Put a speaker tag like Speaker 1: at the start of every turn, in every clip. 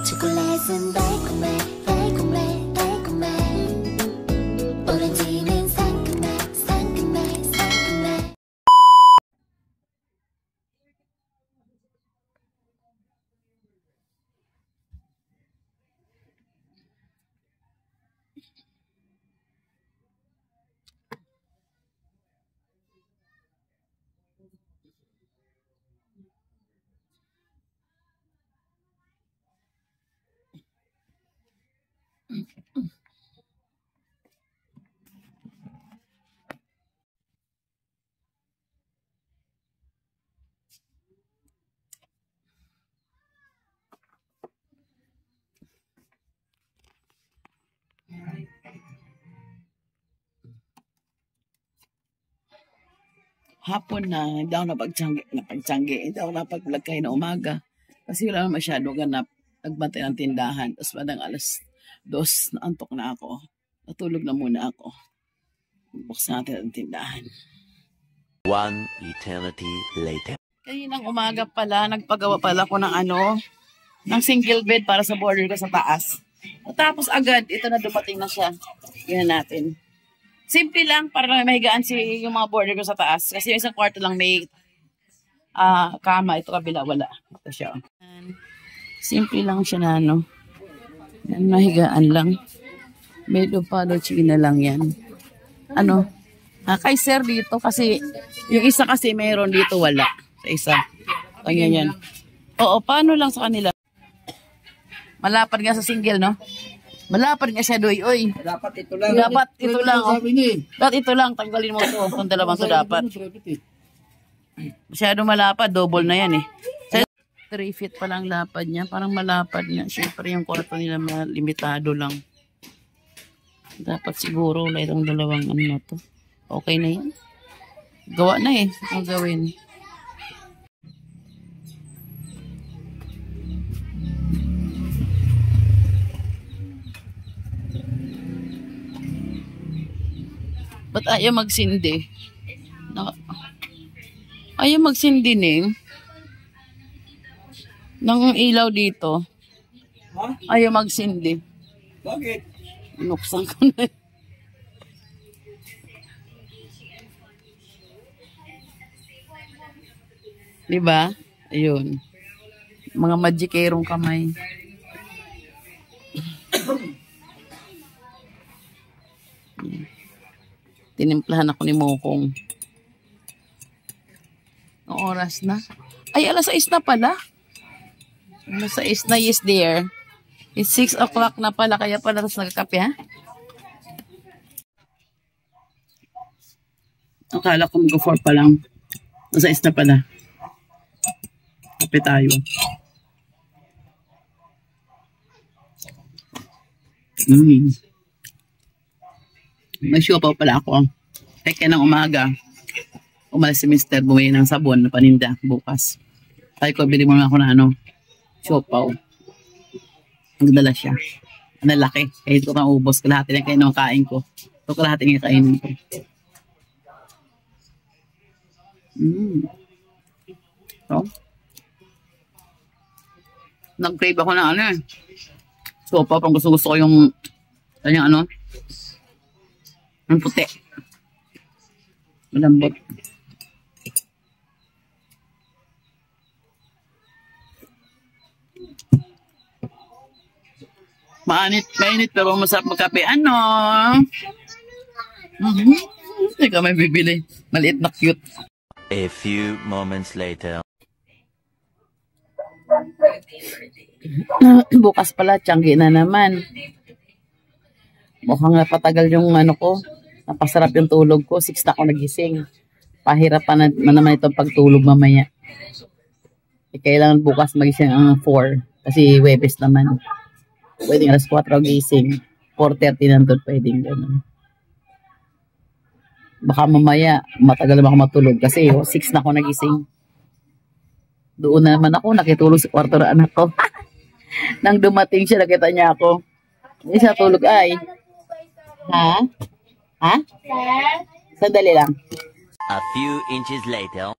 Speaker 1: 초콜릿은 달콤해 달콤해 달콤해 오렌지는 상큼해 상큼해 상큼해
Speaker 2: Hapon na, hindi ako napagtiyanggi. Hindi ako napag-vlog kayo na umaga. Kasi wala naman masyado ganap. Nagbantay ng tindahan. Tapos madang alas 2, naantok na ako. Natulog na muna ako. Buksan natin ang tindahan.
Speaker 3: One eternity later.
Speaker 2: Kaninang umaga pala, nagpagawa pala ko ng single bed para sa border ko sa taas. Tapos agad, ito na dumating na siya. Yan natin. Simple lang, para lang mahigaan yung mga border ko sa taas. Kasi yung isang kwarto lang may kama. Ito kabila, wala. Ito siya. Simple lang siya na yan, mahigaan lang. Medyo palo china lang yan. Kay sir dito kasi, yung isa kasi mayroon dito, wala. Sa isa. Kanya yan. Oo, paano lang sa kanila? Malapad nga sa single, no? Malapad nga siya, doy. Oy.
Speaker 4: Dapat ito lang.
Speaker 2: Dapat ito lang. Dapat ito lang. Tanggalin mo ito. Itong dalawang ito dapat. Masyado malapad. Double na yan eh. 3 feet pa lang lapad niya. Parang malapad nga. Siyempre yung kwarto nila limitado lang. Dapat siguro na itong dalawang na to. Okay na yan. Gawa na eh. Ang gawin. Ba't ayaw magsindi? Ayaw magsindi ng ilaw dito.
Speaker 4: Ha?
Speaker 2: Ayaw magsindi.
Speaker 4: Bakit?
Speaker 2: Nuksan ko na. Diba? Ayun. Mga magikerong kamay. Tinimplahan ako ni Mokong. Ang oras na. Ay, alas 6 na pala. Alas 6 na, yes dear. It's 6 o'clock na pala, kaya pala tapos nagkakape, ha? Akala ko mag-4 pa lang. Alas 6 na pala. Kape tayo. May show pa pala ako. Kaya ng umaga, umalis si Mr. Bumili ng sabon na paninda bukas. Sabi ko, bili mo na ako na siopaw. Nagdala siya. Ang laki. Kaya ito kang ubos. Kalahati na kayo ng kain ko. Ito kalahati ng kainin ko. So, nag-crave ako ng siopaw. Pang gusto ko yung kanyang ang puti. Malambot. Mainit pero masarap magkape. Ikaw may bibili. Maliit na cute.
Speaker 3: A few moments later.
Speaker 2: Bukas pala, tiyanggi na naman. Mukhang napatagal yung ko. Napasarap yung tulog ko. 6 na ako nagising. Pahirapan na naman itong pagtulog mamaya. Kailangan bukas magising ang 4. Kasi Webes naman. Pwedeng alas 4 gising. 4:30 nandun pwedeng gano'n. Baka mamaya matagal naman ako matulog. Kasi 6 na ako nagising. Doon naman ako nakitulog sa kwarto ng anak ko. Nang dumating siya, nakita niya ako. Hindi siya tulog ay. Ha? Ha? Sandali lang.
Speaker 3: A few inches later.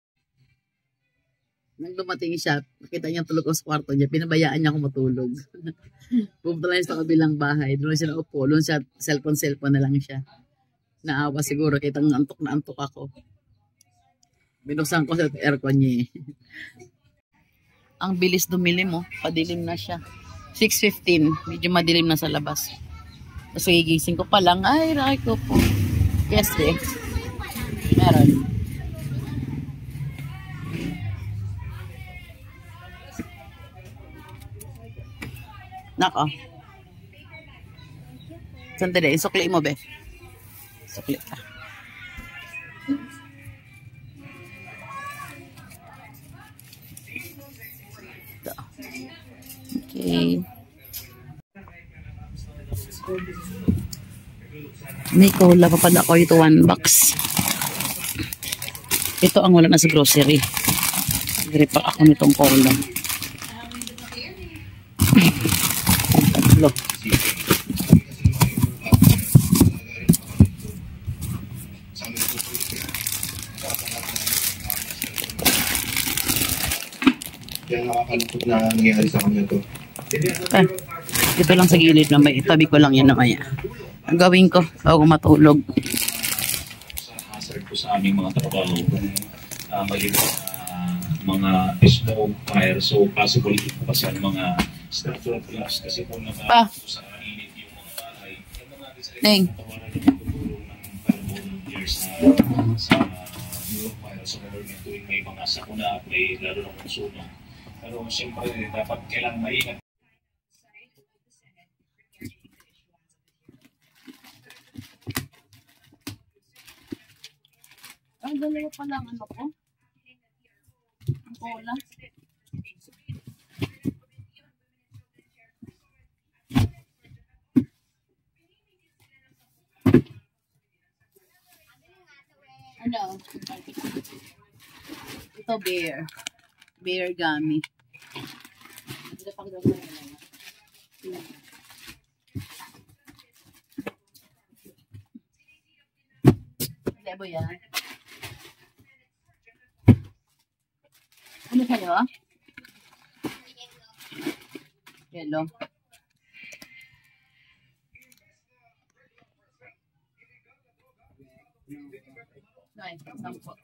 Speaker 2: Nung dumating siya, nakita niya tulog ko sa kwarto niya, pinabayaan niya ako matulog. Pumunta lang siya sa kabilang bahay, doon siya naupo, doon siya, cellphone na lang siya. Naawa siguro, kitang antok na antok ako. Binuksan ko sa aircon niya. Ang bilis dumilim mo, padilim na siya. 6:15, medyo madilim na sa labas. So, gigising ko pa lang, ay, rakay ko po. Yes, eh. Meron. Nako. Sandali, isukli mo, be. Sukli ka. Ito. Okay. May cola pa pala ako ito, 1 box. Ito ang wala na sa grocery. Nagrepack ako nitong cola. Tatlo.
Speaker 5: Yung nakakalungkot na nangyayari sa kanya to.
Speaker 2: Ito lang sa gilid na may itabi ko lang yan namaya. Ang gawin ko bago matulog.
Speaker 6: Sa hazard po sa aming mga trabaho kung maliban mga smoke, fire, so possible ito po kasi ang mga structural collapse kasi po naman sa init yung mga bahay. Yung mga
Speaker 2: Neng.
Speaker 6: tawanan ng tutulong ng volunteers sa Europe fire sa government tuwing may mga sakuna at may lalo ng konsumo. Pero siyempre dapat kailangan maingat.
Speaker 2: Ang dalawa pa lang ano ko. Ang cola. Ano? Ito bear. Bear gummy. Ito pang gawin na lang. Lebo yan. Ano sa'yo? Yellow. Ay, sampo.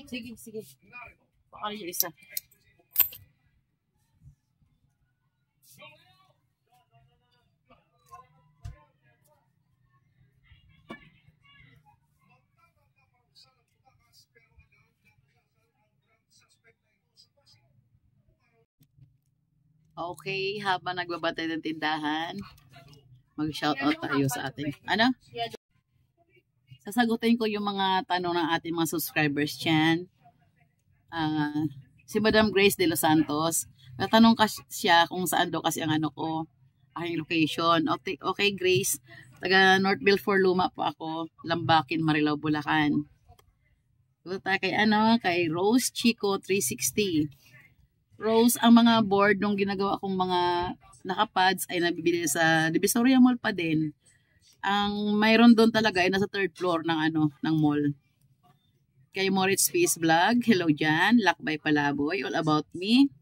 Speaker 2: Sige, sige. Pakala yung isa. Okay, habang nagbabantay ng tindahan, mag-shoutout tayo sa ating, ano? Sasagutin ko yung mga tanong ng ating mga subscribers dyan. Si Madam Grace de los Santos, natanong siya kung saan daw kasi ang ano ko, aking location. Okay Grace, taga North Belfort Luma po ako, Lambakin, Marilao, Bulacan. Ito tayo kay kay Rose Chico 360. Rose, ang mga board nung ginagawa kong mga nakapads ay nabibili sa Divisoria Mall pa din. Ang mayroon doon talaga ay nasa 3rd floor ng ng mall. Kay Moritz Peace Vlog, hello dyan. Lakbay Palaboy, All About Me.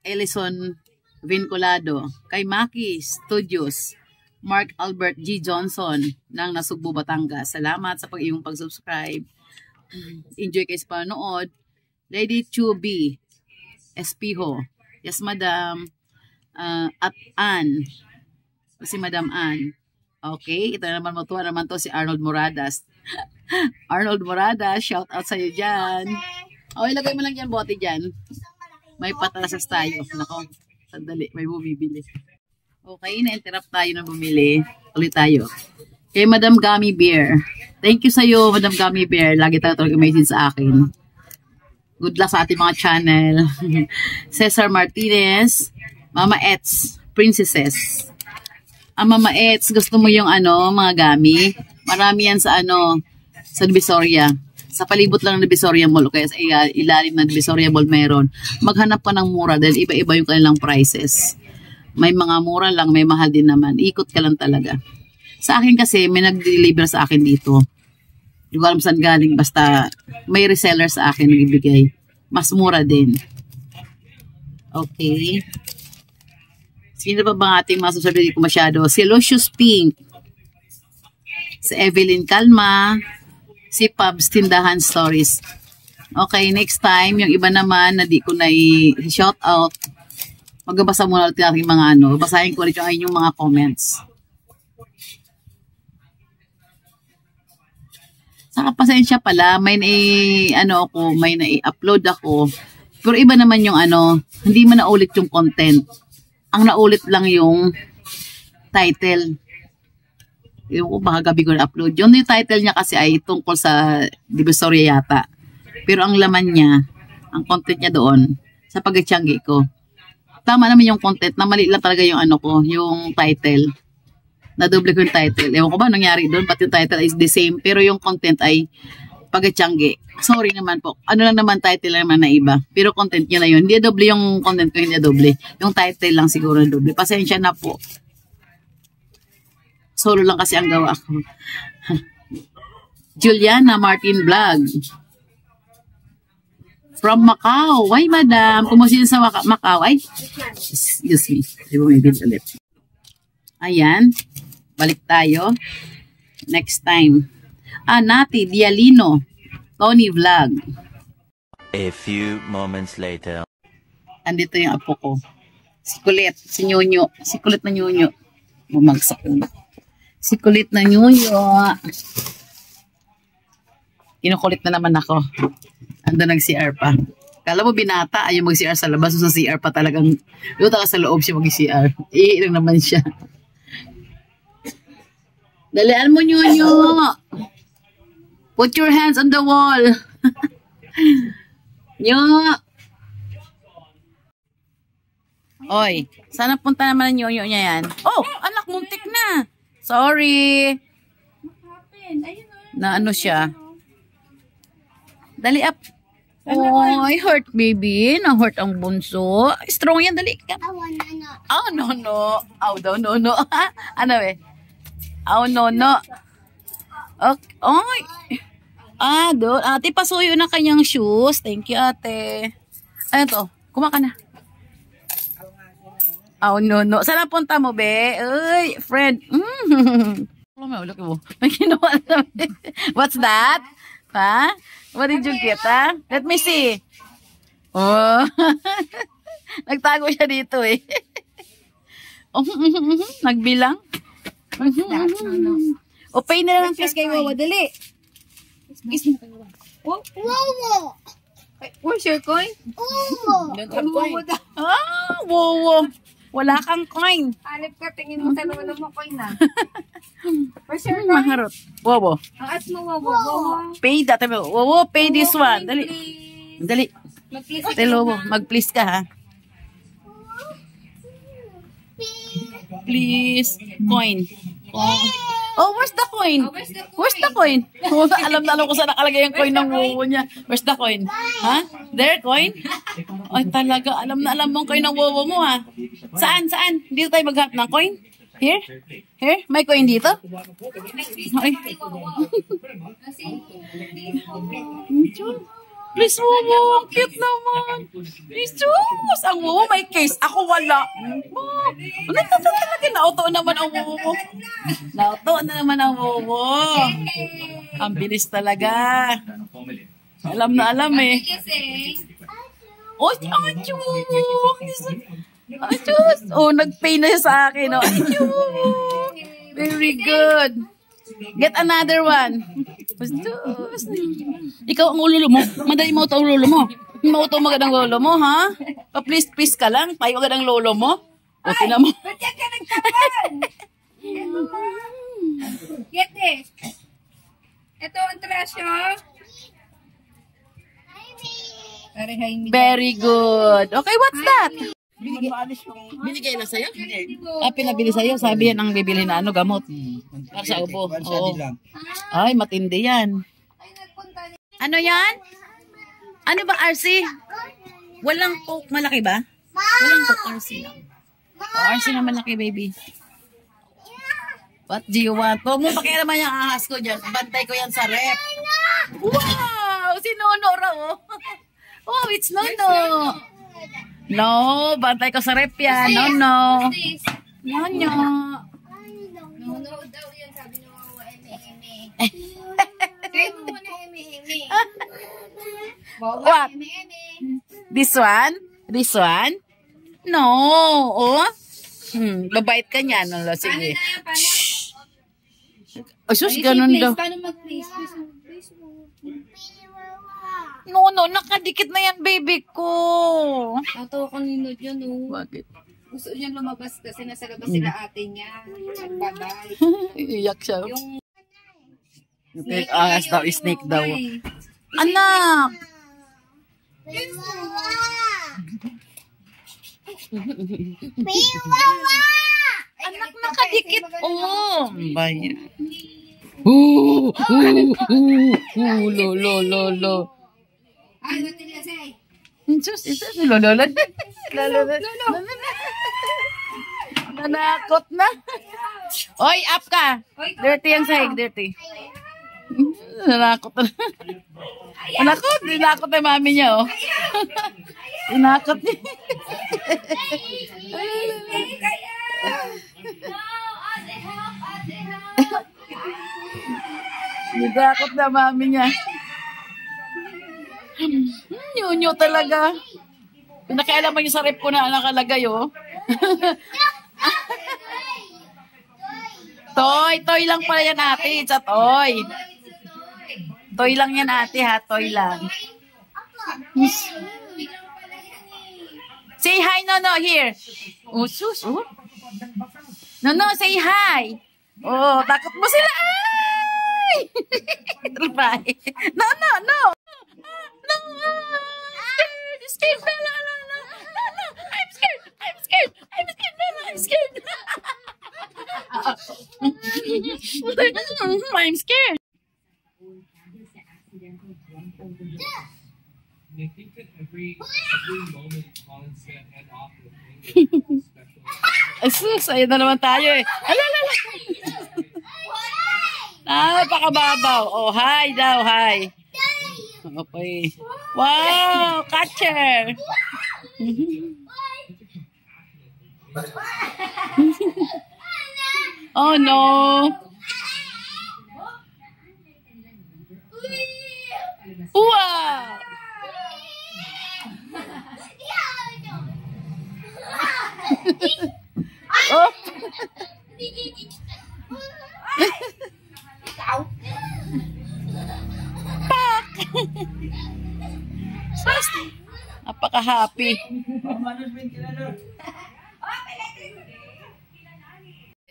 Speaker 2: Ellison Vinculado. Kay Maki Studios, Mark Albert G. Johnson ng Nasugbu, Batangas. Salamat sa iyong pag-subscribe. Enjoy kayo sa panonood. Lady Chubby Espiho. Yes, Madam. At Ann. Si Madam Ann. Okay, ito naman matuwa naman to si Arnold Moradas. Arnold Moradas, shout out sa iyo dyan. Okay, lagay mo lang dyan bote dyan. May patasas tayo. Nako, sandali, may bumibili. Okay, na-interrupt tayo na bumili. Ulit tayo. Kay Madam Gummy Bear. Thank you sa iyo, Madam Gummy Bear. Lagi tayo talaga message sa akin. Good luck sa ating mga channel. Cesar Martinez, Mama Ets, Princesses. Mama Ets, gusto mo yung mga gami? Marami yan sa sa Divisoria. Sa palibot lang ng Divisoria Mall, kaya sa ilalim ng Divisoria Mall meron. Maghanap ka ng mura dahil iba-iba yung kanilang prices. May mga mura lang, may mahal din naman. Ikot ka lang talaga. Sa akin kasi, may nag-deliver sa akin dito. Hindi ko alam saan galing. Basta may reseller sa akin nagbibigay. Mas mura din. Okay. Sino ba bang ating masasabi ko masyado? Si Lucius Pink. Si Evelyn Calma. Si Pubs Tindahan Stories. Okay, next time, yung iba naman na di ko na i-shout out. Magbabasa muna ulit natin mga ano. Basahin ko ulit yung inyong mga comments. Saka pasensya pala, may na-upload ako. Pero iba naman yung ano, hindi man naulit yung content. Ang naulit lang yung title. Yung ko, baka gabi ko na-upload. Yung title niya kasi ay tungkol sa Divisoria yata. Pero ang laman niya, ang content niya doon, sa pag-tiyanggi ko. Tama naman yung content, na mali lang talaga yung ano ko, yung title. Na-double ko yung title. Ewan ko ba nangyari doon, pati yung title is the same, pero yung content ay pag-tiyanggi. Sorry naman po. Ano lang naman, title naman na iba. Pero content niya na yun. Hindi doble yung content ko, hindi doble. Yung title lang siguro na doble. Pasensya na po. Solo lang kasi ang gawa ko. Juliana Martin Vlog. From Macau. Why, madam? Kumusta sa Macau? Ay, excuse me. Di ba may bit ulit? Ayan. Balik tayo. Next time. Nati Dialino. Tony Vlog.
Speaker 3: A few moments later.
Speaker 2: Andito yung apo ko. Si Kulit. Si Nyonyo. Si Kulit na Nyonyo. Bumagsak na. Si Kulit na Nyonyo. Kinukulit na naman ako. Ando nag-CR pa. Kala mo binata, ayaw mag-CR sa labas. So sa CR pa talagang, luta ka sa loob siya mag-CR. Iilang naman siya. Dalian mo, Nyonyo. Put your hands on the wall. Nyo. Oy, sana punta naman ang Nyonyo niya yan. Oh, anak, muntik na. Sorry. Na ano siya. Dali up. Oh, I hurt baby. Na-hurt ang bunso. Strong yan, dali. Oh, no, no. Oh, daw, no, no. Ano eh? Oh, no, no. Okay. Oy. Doon. Ate, pasuyo na kanyang shoes. Thank you, ate. Ano to? Kumaka na. Oh, no, no. Saan punta mo, be? Uy, friend. Look mo. May kinuha na. What's that? Ha? What did you get, ha? Let me see. Oh. Nagtago siya dito, eh. Nagbilang. O, pay na lang kiss kay Wawa. Dali. Kiss mo kay Wawa.
Speaker 1: Wow!
Speaker 7: Where's your coin?
Speaker 2: Don't have coin. Wawa. Wala kang coin.
Speaker 7: Hanip ka, tingin mo sa naman mo coin na. Where's your coin?
Speaker 2: Maharot. Wawa.
Speaker 7: Ang as mo, Wawa.
Speaker 2: Pay that. Wawa, pay this one. Dali. Dali.
Speaker 7: Mag-please.
Speaker 2: Telo mo. Mag-please ka, ha? Please. Coin. Oh, where's the coin? Where's the coin? Oh, alam na alam ko saan nakalagay yung coin ng wuwo niya. Where's the coin? Ha? There, coin? Ay, talaga. Alam na alam mong coin ng wuwo mo, ha? Saan? Saan? Dito tayo maghanap ng coin? Here? Here? May coin dito? Ay. Please, Wuwo. Ang cute naman. Please, Diyos. Ang Wuwo may case. Ako wala. Talaga na-auto naman ang Wuwo. Na-auto na naman ang Wuwo. Ang bilis talaga. Alam na alam eh. Oh, ang Diyos. Ang Diyos. Oh, nag-pay na siya sa akin. Oh, ang Diyos. Very good. Get another one. Ikaw ang ulo mo. Madali mo ito ang lolo mo. Mauto mo agad ang lolo mo, ha? Please, please ka lang. Tayo agad ang lolo mo. O, tina mo.
Speaker 7: Ba't yan ka nagtapan? Get this. Ito ang treasure.
Speaker 2: Very good. Okay, what's that? Binigay na sa'yo? Pinabili sa'yo. Sabi yan ang bibili na ano, gamot. Para sa ubo. Oo. Ay, matindi yan. Ano yan? Ano ba, RC? Walang Coke malaki ba? Walang Coke, RC lang. Oh, RC na malaki, baby. What do you want? Huwag mo pakialaman yung ahas ko dyan. Bantay ko yan sa rep. Wow! Si Nono raw. Oh, it's Nono. No, bantay ko sa rep yan. Nono. Nono.
Speaker 7: No daw yan, sabi ni Wawa, eme-eme. Kaya mo muna eme-eme. Wawa,
Speaker 2: What?
Speaker 7: eme-eme.
Speaker 2: This one? This one? No. Oh? Babait ka niyan.
Speaker 7: Paano
Speaker 2: Sige.
Speaker 7: na yan? Paano?
Speaker 2: Ay, sus, ganun daw.
Speaker 7: Paano mag-place? Please.
Speaker 2: No, nakadikit na yan, baby ko.
Speaker 7: Ato kanino dyan, oh.
Speaker 2: Bakit?
Speaker 7: Gusto niya lumabas kasi nasa labas sila ate niya. Nagbabay.
Speaker 2: Iyak siya.
Speaker 7: Yung
Speaker 2: Snake ahas daw, snake daw.
Speaker 7: Ay.
Speaker 2: Anak! Anak, nakadikit. Oh, bayan. Lo.
Speaker 7: Ay, ba't nila say?
Speaker 2: Sus, lo. Nanakot na. Oy, up ka. Dirty ang sahig, dirty. Nanakot na. Nanakot, dinakot na mami niya, oh. Dinakot niya. Dinakot na mami niya. Nyunyo talaga. Pinakialaman yung sa rep ko na nakalagay, oh. Toy lang pala yan, ate. It's a toy. Toy lang yan, ate, ha? Toy lang. Say hi, Nono, here. Oh, sus, oh. Nono, say hi. Oh, takot mo sila. Ay! Bye. No. Scared, Bella. No. I'm scared. I'm scared, Bella. I'm scared. I'm scared.
Speaker 8: I think that every moment Colin's gonna head off with me special.
Speaker 2: Asus, ayun na naman tayo eh. Alala. Napakababaw. Oh, hi daw, hi. Okay. Wow, catcher. Oh no. Wow. Oh. Pak. Napaka-happy.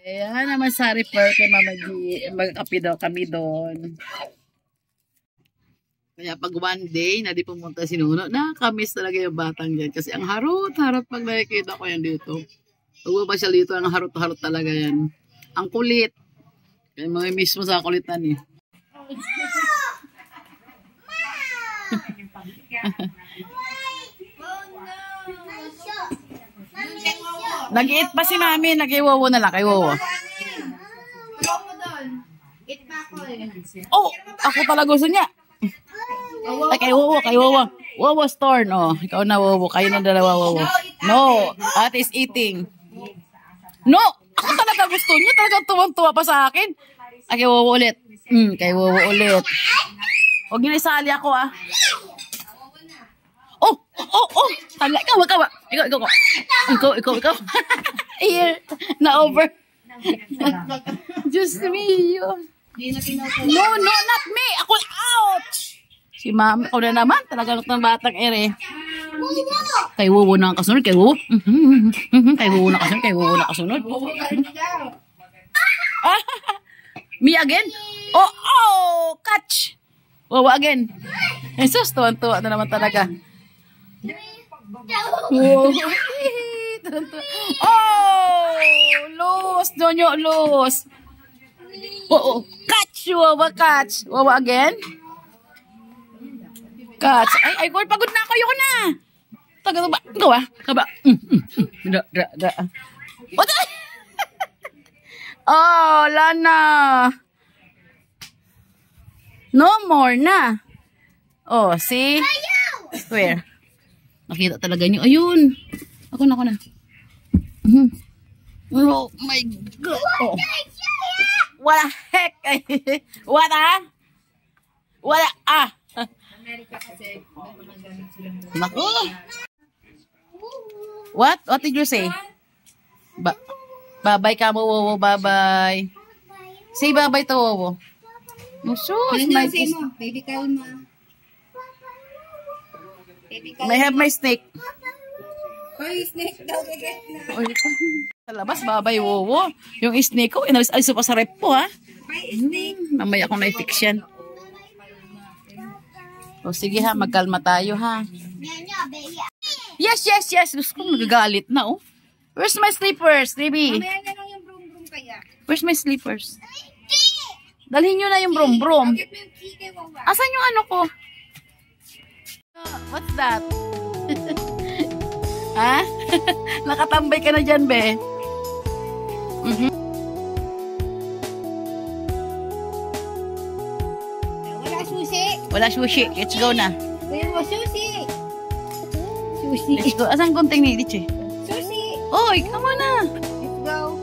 Speaker 2: Ayan naman sa repair kay Mama G. Magkape daw kami doon. Kaya pag one day na di pumunta si Nuno, nakakamiss talaga yung batang dyan. Kasi ang harot-harot pag nakikita ko yan dito. Pag ba siya dito, ang harot-harot talaga yan. Ang kulit. Kaya mamimiss mo sa kulitan eh. Nag-eat pa si Mami, nag-iwawo na lang, kay-wawo. Oh, ako talaga gusto niya. Ay, kay-wawo. Wawo store, no. Ikaw na, wawo. Kayo na dalawa, wawo. No, ate is eating. No, ako talaga gusto niya. Talagang tuwang-tuwa pa sa akin. Ay, kay-wawo ulit. Kay-wawo ulit. Huwag niyo isali ako, ah. Oh. Tala, ikaw. Ikaw. Here, na-over. Just me. No, not me. Ako, ouch. Si mami ko na naman. Talagang ng batang ere. Kay Wuwo na ang kasunod. Kay Wuwo. Kay Wuwo na kasunod. Me again? Oh, catch. Wuwo again. Jesus, tuwan-tuwa na naman talaga. Oh, lose, Donyo, lose. Oh, catch, Wawa, catch. Wawa again. Catch. Ay, pagod na ako, yun na. Taga ba? Kaba. Da. What? Oh, wala na. No more na. Oh, see? Where? Nakita talaga niyo. Ayun. Ako na. Oh my God. Oh. What the heck? What
Speaker 7: Amerika kasi, may mga ganit silang
Speaker 2: Naku. What? What did you say? Bye-bye ka mo, Wowo. Bye-bye. Say bye-bye to Wowo. No, sus.
Speaker 7: Ano say mo? Baby kalma. Baby kalma.
Speaker 2: May have my snake.
Speaker 7: Oy, snake daw. Bigat na.
Speaker 2: Oy, sa labas, bye-bye, Wowo. Yung snake ko, inalis-alis pa sa rep po, ha?
Speaker 7: Bye, snake.
Speaker 2: Mamaya akong na-fix yan. O, sige ha, magkalma tayo, ha? Yes. Gusto ko magagalit na, oh. Where's my slippers, baby?
Speaker 7: Mamaya na lang yung brum-brum kaya.
Speaker 2: Where's my slippers? Dalhin nyo na yung brum-brum.
Speaker 7: Bakit mo yung key kay Wawa?
Speaker 2: Asan yung ano ko? What's that? Ha? Nakatambay ka na dyan, be.
Speaker 7: Wala susi.
Speaker 2: Wala sushi. Let's go na.
Speaker 7: Kuya mo, susi. Susi.
Speaker 2: Let's go. Asan konting ni Diche?
Speaker 7: Susi.
Speaker 2: Oy, come on na.
Speaker 7: Let's go.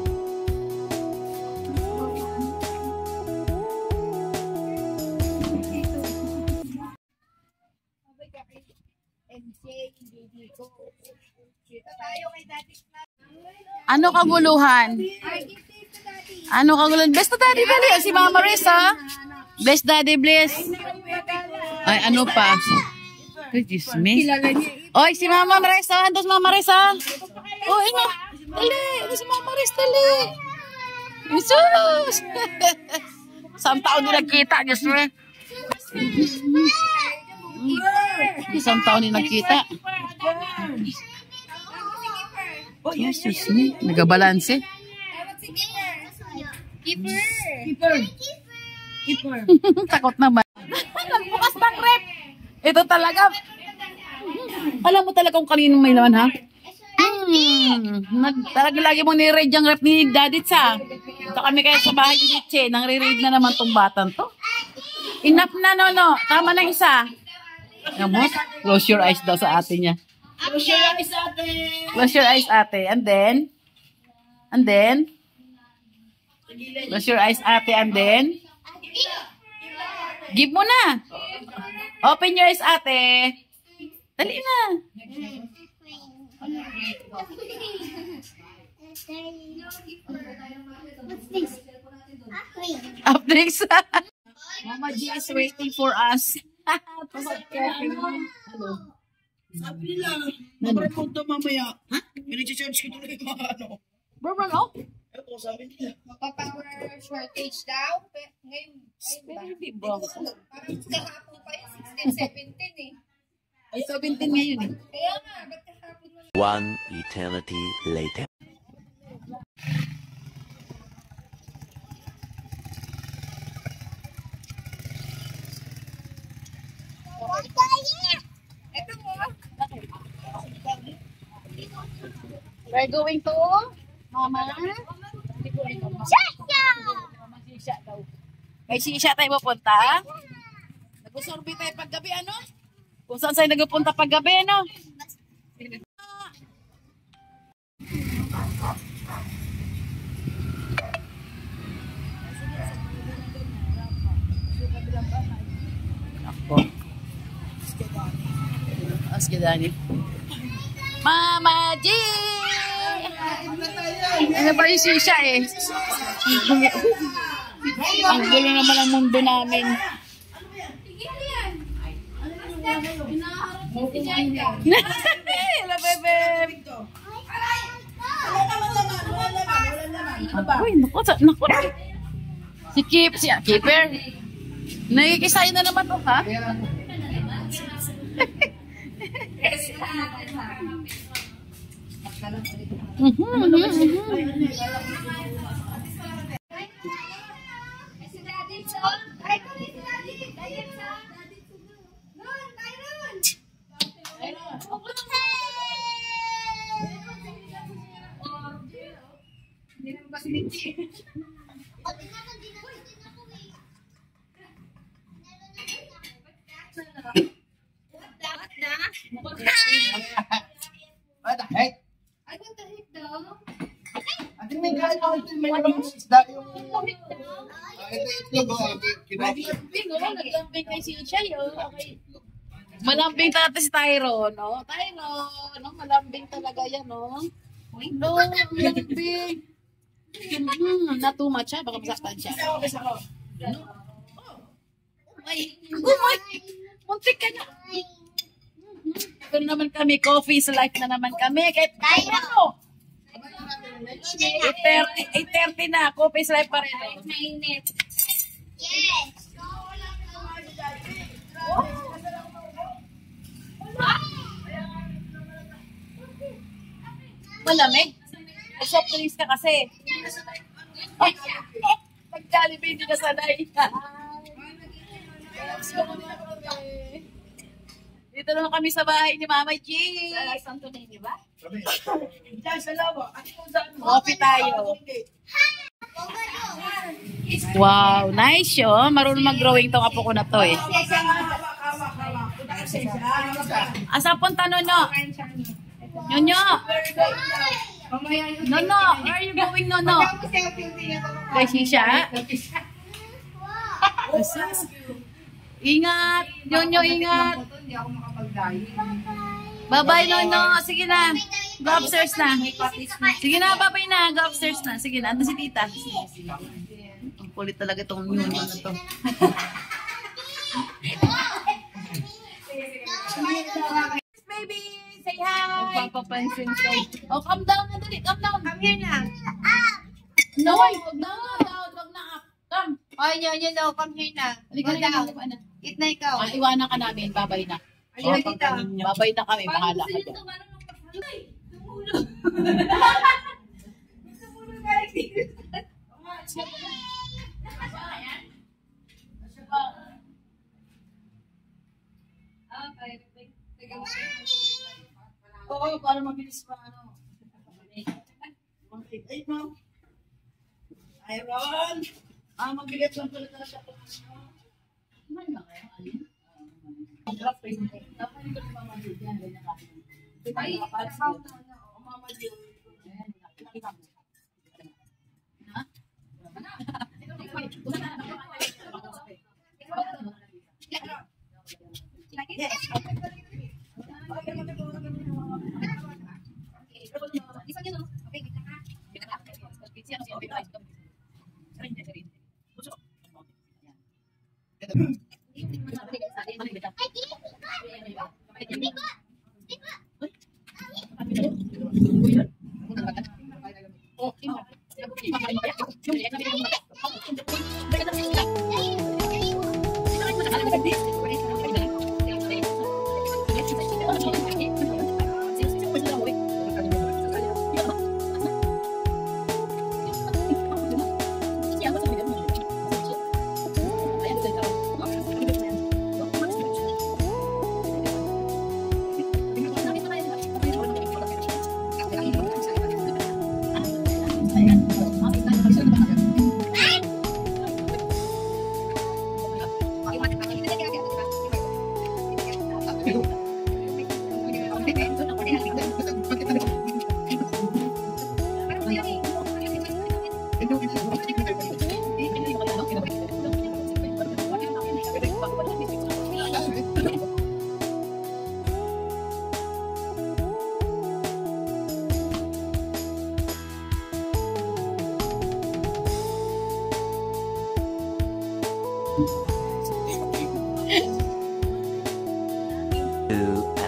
Speaker 7: Dito tayo kay Daddy Snap.
Speaker 2: Ano kaguluhan?
Speaker 7: Ay, dito Daddy.
Speaker 2: Ano kaguluhan? Bless to daddy, dali. Si Mama Risa. Bless daddy, bless. Ay, ano pa? Ay, Diyos me. Oy, si Mama Risa. Andos Mama Risa. Oh, ino. Dali. Ito si Mama Risa, dali. Jesus. Isang taon din nagkita, Diyos me. Isang taon din nagkita. Oh, yes, Diyos me. Nagabalanse.
Speaker 7: Keeper.
Speaker 2: Takot naman. Nagbukas ng rep. Ito talaga. Alam mo talaga kung kaninong may laman, ha? Talaga lagi mo ni-raid yung rep ni Daddy sa. Ito kami kayo sa bahay ni Nietzsche. Nang re-raid na naman tong batang to. Enough na, no. Tama na isa. Gamot. Close your eyes daw sa ate niya. Close your eyes, ate. Close your eyes, ate. And then? Close your eyes, ate. And then? Give mo na. Open your eyes, ate. Dali na.
Speaker 1: What's this?
Speaker 2: Updates. Mama G is waiting for us.
Speaker 4: Sabi nila, mabrapod to mamaya. Ha? Pinag-charge ko tuloy yung mga ano.
Speaker 2: Bro, no?
Speaker 4: Ito, sabi nila.
Speaker 7: Magpa-power shortage daw. Ngayon ba?
Speaker 2: Hindi, bro.
Speaker 7: Parang kahapon pa yun, 16, 17 eh.
Speaker 2: Ay, 17 ngayon eh.
Speaker 7: Kaya nga, ba't kahapon mo?
Speaker 3: One eternity later.
Speaker 7: Ito mo.
Speaker 2: We're going to Mama. Sisha daw. May sisha tayo pupunta. Nag-usurvey tayo paggabi, ano? Kung saan tayo nagpupunta paggabi, ano? Ako. Ask Dani. Mama G! Ano ba yung sisya eh? Ang gulo naman ang mundo namin. Hello, bebe! Uy, naku. Si Keeper. Nakikisayin na naman to, ha?
Speaker 4: What the heck?
Speaker 7: Ay, what the heck daw?
Speaker 4: Ate, may gano'n ito. May mga isda yung... Ito itlog.
Speaker 2: Malambing, oh. Naglambing kay si Uchay, oh. Okay. Malambing talaga si Tyro, no? Tyro, no? Malambing talaga yan, no? No, malambing. Not too much, ha? Baka masaktan siya. Ay, muntik ka na. Ito na naman kami, coffee sa life na naman kami. Kahit Tyro! 8:30 na, coffee sa life pa rin.
Speaker 7: Mainit.
Speaker 1: Yes.
Speaker 2: Malamig. Soft drinks ka kasi. Pag-Jollibee, hindi ka sanay. Dito naman kami sa bahay ni Mama G.
Speaker 7: Santo na yun, di ba?
Speaker 4: Diyan sa labo.
Speaker 2: Coffee tayo. Wow, nice yun. Marunong mag-growing tong apo ko na to eh. Asa punta Nono? Nono? Nono, where are you going Nono? Kay Shisha? Ingat! Nono, ingat!
Speaker 7: Hindi ako makapag-diet.
Speaker 2: Bye-bye Nono, sige na. Go upstairs na. Sige na, bye-bye na. Go upstairs na. Sige na, ando si tita. Ang kulit talaga itong Nono na to. Baby, say hi.
Speaker 7: Magpapapansin ko.
Speaker 2: Oh, calm down na dali. Calm down.
Speaker 7: Come here na.
Speaker 2: No, wag na. Wag na up. Come.
Speaker 7: Oh, yun, no. Come here na.
Speaker 2: Halika
Speaker 7: Go
Speaker 2: na.
Speaker 7: down. Eat na ikaw.
Speaker 2: Iwanan ka namin. Bye-bye na.
Speaker 7: Ayun, dito.
Speaker 2: Bye-bye na kami. Bahala ka dyan.
Speaker 4: Oo, para mabilis pa ano. Ay, no. Iron. Mabigat lang pala talaga siya.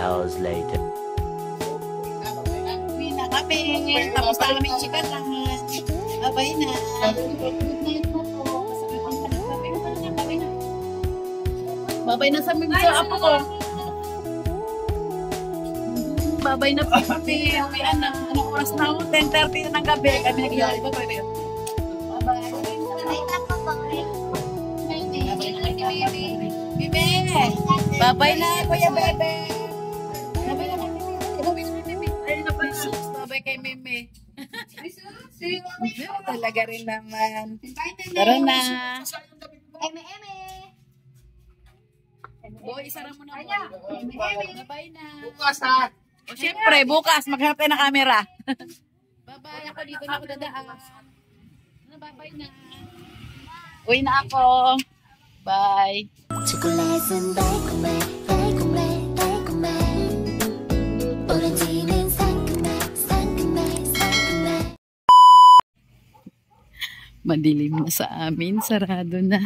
Speaker 3: Hours later.
Speaker 2: Uwi na kami. Tapos na kami chicken lang. Bye-bye na. Good night po po. Bye-bye na sa mga apo ko. Bye-bye na po kami. Uwian na. Anong oras na ako? 10:30 na ng gabi. Kami nag-iari. Bye-bye. Bye-bye. Bebe! Bye-bye na, Kuya Bebe! Bye-bye na, Bebe! Bye-bye kay Meme.
Speaker 7: Talaga rin naman.
Speaker 2: Tara na.
Speaker 1: Eme.
Speaker 2: Boy, isara mo na. Bye na.
Speaker 4: Bukas ha.
Speaker 2: O, syempre, bukas, maghanap tayo ng camera. Bye-bye. Ako dito na ako dadaan. Bye-bye na. Uwi na ako. Bye.
Speaker 9: 초콜릿은 달콤해 달콤해 달콤해 오렌지는 상큼해 상큼해 상큼해
Speaker 2: Madilim na sa amin. Sarado na.